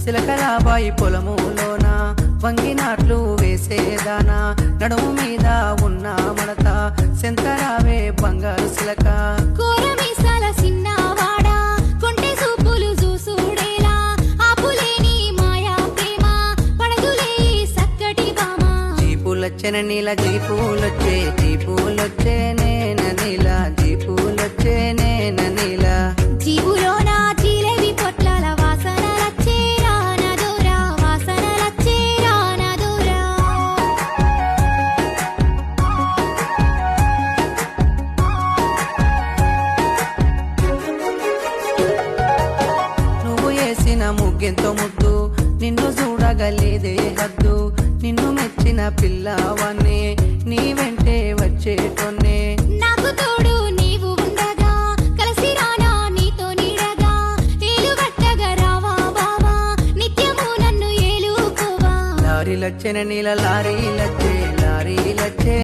చిలకలాబాయి పొలములోన వంగినాట్లు వేసేదానా నడుము మీద ఉన్న మడత సెంతరావే బంగారు చిలక కోరమీసాల సిన్నవాడా కొంటె సూపులు చూసుడేలా ఆపులేని మాయా ప్రేమ పడదులే సక్కటి బామ జీపులొచ్చెన నీల జీపులొచ్చే జీపులొచ్చే నేన నీల జీపులొచ్చే నేన నీల జీవులోన జీలేబి పొట్లాల వాసనలచ్చే రానదోరా వాసనలచ్చే రానదోరా నువ్వు వేసిన ముగ్గెంతో ముద్దు నిన్ను చూడగలేదే హద్దు నిన్ను మెచ్చిన పిల్లవాన్ని నీ వెంటే వచ్చేటోన్నే నాకు తోడు నీవు ఉండగా కలిసి రానా నీతో నీడగా ఏలుగట్టగా రావా బావా నిత్యము నన్ను ఏలుకోవా లారీలొచ్చెన నీల లారీలొచ్చే లారీలొచ్చే